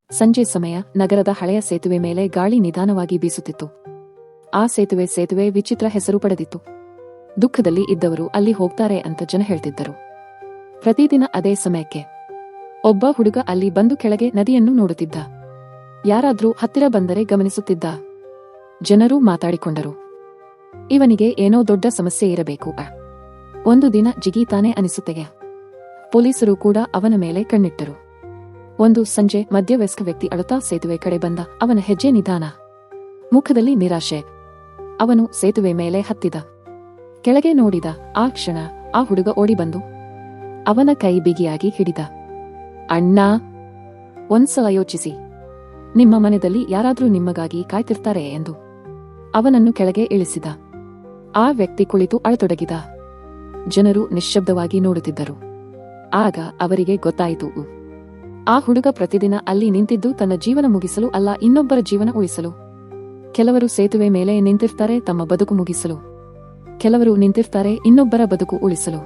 ಸಂಜೆ ಸಮಯ ನಗರದ ಹಳೆಯ ಸೇತುವೆ ಮೇಲೆ ಗಾಳಿ ನಿಧಾನವಾಗಿ ಬೀಸುತ್ತಿತ್ತು. ಆ ಸೇತುವೆ ವಿಚಿತ್ರ ಹೆಸರು ಪಡೆದಿತ್ತು. ದುಃಖದಲ್ಲಿ ಇದ್ದವರು ಅಲ್ಲಿ ಹೋಗ್ತಾರೆ ಅಂತ ಜನ ಹೇಳ್ತಿದ್ದರು. ಪ್ರತಿದಿನ ಅದೇ ಸಮಯಕ್ಕೆ ಒಬ್ಬ ಹುಡುಗ ಅಲ್ಲಿ ಬಂದು ಕೆಳಗೆ ನದಿಯನ್ನು ನೋಡುತ್ತಿದ್ದ. ಯಾರಾದ್ರೂ ಹತ್ತಿರ ಬಂದರೆ ಗಮನಿಸುತ್ತಿದ್ದ. ಜನರು ಮಾತಾಡಿಕೊಂಡರು, ಇವನಿಗೆ ಏನೋ ದೊಡ್ಡ ಸಮಸ್ಯೆ ಇರಬೇಕು. ಒಂದು ದಿನ ಜಿಗೀತಾನೆ ಅನಿಸುತ್ತೆಗೆ. ಪೊಲೀಸರು ಕೂಡ ಅವನ ಮೇಲೆ ಕಣ್ಣಿಟ್ಟರು. ಒಂದು ಸಂಜೆ ಮಧ್ಯವಯಸ್ಕ ವ್ಯಕ್ತಿ ಅಳುತ್ತಾ ಸೇತುವೆ ಕಡೆ ಬಂದ. ಅವನ ಹೆಜ್ಜೆ ನಿಧಾನ, ಮುಖದಲ್ಲಿ ನಿರಾಶೆ. ಅವನು ಸೇತುವೆ ಮೇಲೆ ಹತ್ತಿದ. ಕೆಳಗೆ ನೋಡಿದ. ಆ ಕ್ಷಣ ಆ ಹುಡುಗ ಓಡಿ ಬಂದು ಅವನ ಕೈ ಬಿಗಿಯಾಗಿ ಹಿಡಿದ. ಅಣ್ಣ, ಒಂದ್ಸಲ ಯೋಚಿಸಿ, ನಿಮ್ಮ ಮನೆಯಲ್ಲಿ ಯಾರಾದ್ರೂ ನಿಮಗಾಗಿ ಕಾಯ್ತಿರ್ತಾರೆ ಎಂದು. ಅವನನ್ನು ಕೆಳಗೆ ಇಳಿಸಿದ. ಆ ವ್ಯಕ್ತಿ ಕುಳಿತು ಅಳತೊಡಗಿದ. ಜನರು ನಿಶ್ಶಬ್ದವಾಗಿ ನೋಡುತ್ತಿದ್ದರು. ಆಗ ಅವರಿಗೆ ಗೊತ್ತಾಯಿತು, ಆ ಹುಡುಗ ಪ್ರತಿದಿನ ಅಲ್ಲಿ ನಿಂತಿದ್ದು ತನ್ನ ಜೀವನ ಮುಗಿಸಲು ಅಲ್ಲ, ಇನ್ನೊಬ್ಬರ ಜೀವನ ಉಳಿಸಲು. ಕೆಲವರು ಸೇತುವೆ ಮೇಲೆ ನಿಂತಿರ್ತಾರೆ ತಮ್ಮ ಬದುಕು ಮುಗಿಸಲು, ಕೆಲವರು ನಿಂತಿರ್ತಾರೆ ಇನ್ನೊಬ್ಬರ ಬದುಕು ಉಳಿಸಲು.